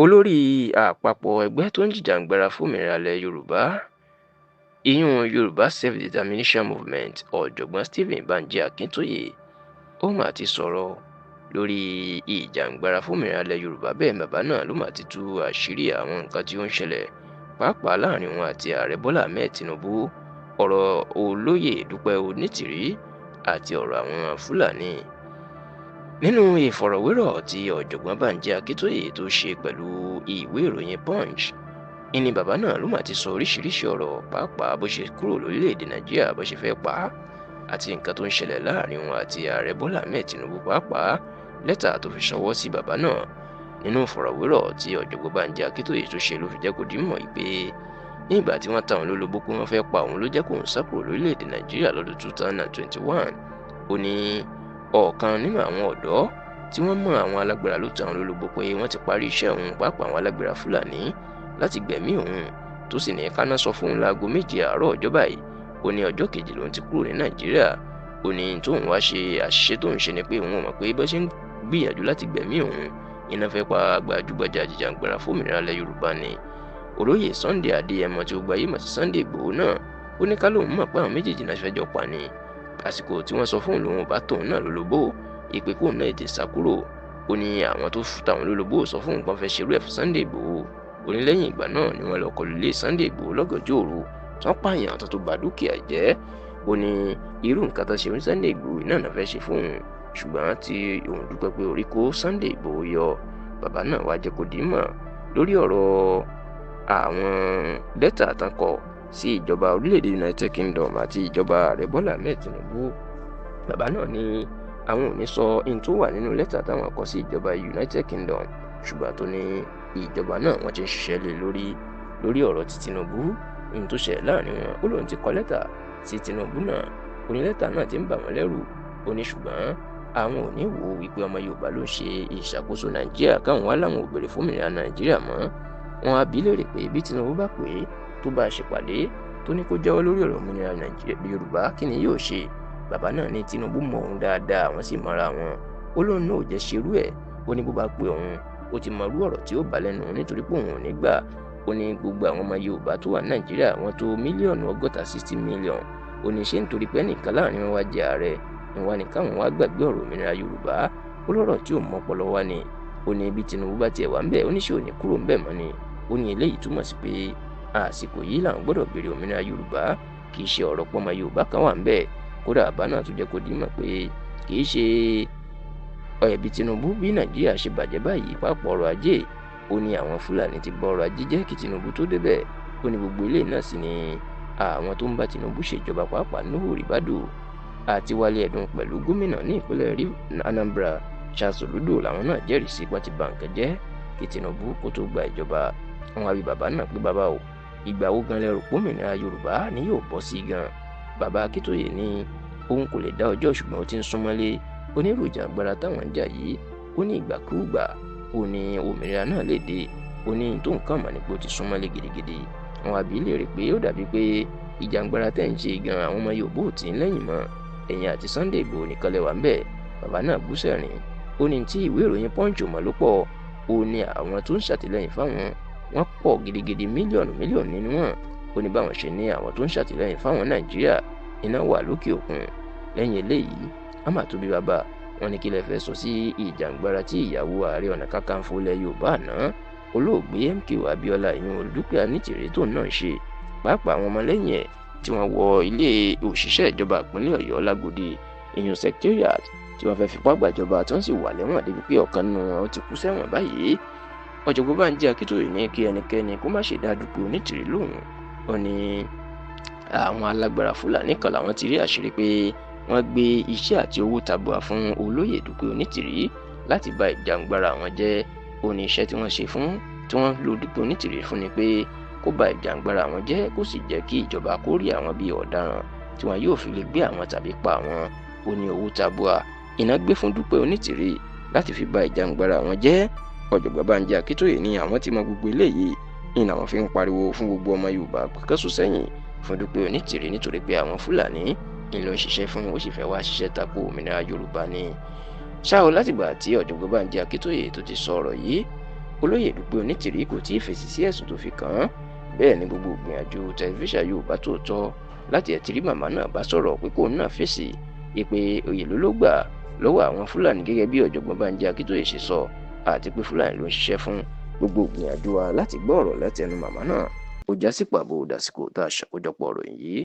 olórí àpapọ̀ ẹgbẹ́ tó ń jìjàǹgbara fómìnira ilẹ̀ yorùbá ìyún yorùbá self-determination movement ọ̀jọ̀gbọ́n stephen banji akintóyè ó mà ti sọ̀rọ̀ lórí ìjàǹgbara fómìnira ilẹ̀ yorùbá. bẹ́ẹ̀ bàbá náà ló mà ti tú àṣírí àwọn nǹkan tí ó ń ṣẹlẹ̀ pàápàá láàrin òun àti ààrẹ bọ́lá ahmed tinubu, ọ̀rọ̀ olóyè dúpẹ́ onítìrí àti ọ̀rọ̀ àwọn fúlàní. nínú ìfọ̀rọ̀wérọ̀ tí ọ̀jọ̀gbọ́n banji akintóyè tó ṣe pẹ̀lú ìwé ìròyìn punch, ìní bàbá náà ló mà ti sọ oríṣiríṣi ọ̀rọ̀ pàápàá bó ṣe kúrò lórílẹ̀‐èdè nàìjíríà bó ṣe fẹ́ pa á àti nǹkan tó ń ṣẹlẹ̀ láàrin òun àti ààrẹ bọ́lá ahmed tinubu, pàápàá lẹ́tà tó fi ṣọwọ́ sí bàbá náà. nínú ìfọ̀rọ̀wérọ̀ tí ọ̀jọ̀gbọ́n banji akintóyè tó ṣe ló fi jẹ́ kó di mọ̀ pé nígbà tí wọ́n ta òun lólobó pé wọ́n fẹ́ pa òun ló jẹ́ kó òun sá kúrò lórílẹ̀‐èdè nàìjíríà lọ́dún 2021. ó ní ọ̀kan nínú àwọn ọ̀dọ́ tí wọ́n mọ àwọn alágbára ló ta òun lólobó pé wọ́n ti parí iṣẹ́ òun, pàápàá àwọn alágbára fúlàní, láti gbẹ̀mí òun, tó sì ní káná sọ fún òun láago 7 àárọ̀ ọjọ́ báyìí. ó ní ọjọ́ kejì lòun ti kúrò ní nàìjíríà. ó ní tóun wá ṣe àṣìṣe tóun ṣe ni pé òun ò mọ̀ pé bó ṣe ń gbìyànjú láti gbẹ̀mí òun iná fẹ́ pa gbajúgbajà jìjàǹgbara fómìnira ilẹ̀ yorùbá ni. olóyè sunday adéyẹmọ tí ó gba ayé mọ̀ sí sunday ìgbòho náà ó ní ká lóun mọ̀ pé àwọn méjèèjì náà fẹ́ jọ pa ni. àsìkò tí wọ́n sọ fóun lòun ò bá tóun náà lólobó ìpè kóun náà ètè sá kúrò. ó ní àwọn tó fún tàwọn lólobó sọ fóun kan fẹ́ ṣerú ẹ̀ fún sunday ìgbòho. ó ní lẹ́yìn ìgbà náà ni wọ́n lọ kọlù ilé sunday ìgbòho lọ́gànjọ́ òru tí wọ́n pààyàn tó bà dúkìá jẹ́. ó ní irú nǹkan tó ṣe fún sunday ìgbòho náà náà fẹ́ ṣe fún òun, ṣùgbọ́n tí òun dúpẹ́ pé orí kó sunday ìgbòho yọ. bàbá náà wá jẹ́ kó dì í mọ̀ lórí ọ̀rọ̀ àwọn lẹ́tà tán kọ sí ìjọba orílẹ̀-èdè united kingdom àti ìjọba ààrẹ bọ́lá ahmed tinubu. bàbá náà ní àwọn ò ní sọ ohun tó wà nínú lẹ́tà táwọn kọ sí ìjọba united kingdom, ṣùgbọ́n tó ní ìjọba náà wọ́n ti ń ṣiṣẹ́ lé lórí ọ̀rọ̀ ti tinubu, ohun tó ṣẹlẹ̀ láàrin wọn. ó lóun ti kọ lẹ́tà sí tinubu náà, ó ní lẹ́tà náà ti ń bà wọ́n lẹ́rù. ó ní ṣùgbọ́n àwọn ò ní wò wípé ọmọ yorùbá ló ń ṣe ìṣàkóso nàìjíríà káwọn wá láwọn ò béèrè fómìnira nàìjíríà mọ́. wọn á bi léèrè pé bí tinubu bá pè é tó bá a ṣèpàdé tó ní kó jẹ́wọ́ lórí ọ̀rọ̀ òmìnira yorùbá kí ni yóò ṣe. bàbá náà ní tinubu mọ òun dáadáa, àwọn sì mọra wọn. ó lóun náà ò jẹ́ ṣerú ẹ̀. ó ní bó bá pè òun ó ti mọrú ọ̀rọ̀ tí ó bá lẹ́nu nítorí pé òun ò ní gbà. ó ní gbogbo àwọn ọmọ yorùbá tó wà nàìjíríà wọn tó 60 mílíọ̀nù. ó ní ṣé nítorí pé ẹnìkan láàrin wọn wá jẹ ààrẹ ìwà nìkan àwọn wá gbàgbé ọ̀rọ̀ òmìnira yorùbá. ó lọ́rọ̀ tí ò mọ́ ọpọlọ wá ni. ó ní bí tinubu bá tiẹ̀ wá ń bẹ̀ ó ní ṣé ò ní kúrò ń bẹ̀ mọ́ ni. ó ní eléyìí túmọ̀ sí pé àsìkò yìí làwọn gbọ́dọ̀ béèrè òmìnira yorùbá, kì í ṣe ọ̀rọ̀ pọ́nmọ yorùbá kan wà ń bẹ̀. kódà àbá náà tó jẹ́ kó dì í mọ̀ pé kì í ṣe ẹ̀bi tinubu bí nàìjíríà ṣe bàjẹ́ báyìí pàápàá ọrọ̀ ajé. ó ní àwọn fúlàní ti bọ ọrọ̀ ajé jẹ́ kí tinubu tó débẹ̀. ó ní gbogbo eléyìí náà sì ni àwọn tó ń bá tinubu ṣèjọba pàápàá nuhu ribadu àti wálé ẹ̀dùn pẹ̀lú gómìnà ní ìpínlẹ̀ anambra charles oludo làwọn náà jẹ́rìí sí pọ́n ti bà nǹkan jẹ́ kí tinubu kó tó gba ìjọba. àwọn àbí bàbá náà pé bàbá o, ìgbà wo gan lẹ́rù pómìnira yorùbá ni yóò bọ́ sí gan. bàbá akíntóyè ní òun kò lè dá ọjọ́ ṣùgbọ́n ó ti ń súnmọ́lé. oníròjà agbára táwọn ń jà yìí ó ní ìgbàkúùgbà ó ní òmìnira náà lè dé. ó ní tó nǹkan mọ̀ ní pé ó ti súnmọ́lé gidigidi. àwọn àbí lè rí pé ó dàbí pé ìjàngbara tẹ̀ ń ṣe gan àwọn ọmọ yorùbá ò tí ń lẹ́yìn mọ́. ẹ̀yìn àti sunday ìgbòho nìkan lẹ́wà ń bẹ̀. bàbá náà bú sẹ́rìn. ó ní tí ìwé ìròyìn punch mọ̀ ló pọ̀. ó ní àwọn tó ń ṣàtìlẹ́yìn fáwọn wọn pọ̀ gidigidi, mílíọ̀nù nínú wọn. ó ní báwọn ṣe ní àwọn tó ń ṣàtìlẹ́yìn fáwọn nàìjíríà iná wà lókè òkun. lẹ́yìn eléyìí a máa tóbi bàbá wọn ní kí lè fẹ́ sọ sí ìjàngbara tí ìyàwó ààrẹ ọ̀nà kakanfò ilẹ̀ yorùbá àná olóògbé MKO Abíọ́lá ìyún olùdúpẹ́ onítìrí tó náà ṣe, pàápàá àwọn ọmọlẹ́yìn ẹ̀ tí wọ́n wọ ilé òṣìṣẹ́ ìjọba ìpínlẹ̀ ọ̀yọ́ lágòdì ìyún secretariat tí wọ́n fẹ́ fipá gbàjọba tí wọ́n sì wà lẹ́wọ̀n débi pé ọ̀kan nínú wọn ti kú sẹ́wọ̀n báyìí. ọ̀jọ̀gbọ́n Bánjí Akíntóyè ní kí ẹnikẹ́ni kó má ṣe dá Dúpẹ́ Onítìrí lóhùn. ó ní àwọn alágbára fúlàní kan làwọn ti rí àṣírí pé wọ́n gbé iṣẹ́ àti owó tabua fún olóyè Dúpẹ́ Onítìrí láti bà ìjàngbara àwọn jẹ́. ó ní iṣẹ́ tí wọ́n ṣe fún tí wọ́n lo Dúpẹ́ Onítìrí fún ni pé kó bà ìjàngbara àwọn jẹ́ kó sì jẹ́ kí ìjọba kó rí àwọn bíi ọ̀daràn tí wọn yóò fi lè gbé àwọn tàbí pa àwọn. ó ní owó tabua iná gbé fún Dúpẹ́ Onítìrí láti fi bà ìjàngbara àwọn jẹ́. ọ̀jọ̀gbọ́n Bánjí Akíntóyè ní àwọn tí mọ gbogbo eléyìí ní làwọn fi ń pariwo fún gbogbo ọmọ Yorùbá kẹ́sùn sẹ́yìn fún Dúpẹ́ Onítìrí nítorí pé àwọn Fúlàní ń lọ ṣiṣẹ́ fún ó sì fẹ́ wá ṣiṣẹ́ tako òmìnira Yorùbá ni. ṣá o látìgbà tí ọ̀jọ̀gbọ́n Bánjí Akíntóyè tó ti sọ ọ̀rọ̀ yìí olóyè Dúpẹ́ Onítìrí kò tí ì fèsì sí ẹ̀sùn tó fi kàn án. Bẹ́ẹ̀ ni gbogbo ìgbìyànjú tẹlifíṣàn Yorùbá Tòótọ́ láti ẹ̀ tí rí màmá náà bá sọ̀rọ̀ pé kóun náà fèsì ìpè Oyèló ló gbà lọ́wọ́ àwọn Fúlàní gẹ́gẹ́ bí ọ̀jọ̀gbọ́n Bánjí Akíntóyè ṣe sọ, àti pé Fúlàní ló ń ṣiṣẹ́ fún. Gbogbo ìgbìyànjú wa láti gbọ́ ọ̀rọ̀ láti ẹnu màmá náà ó já sí pàbó dàsìkò tá a ṣàkójọpọ̀ ọ̀rọ̀ yìí.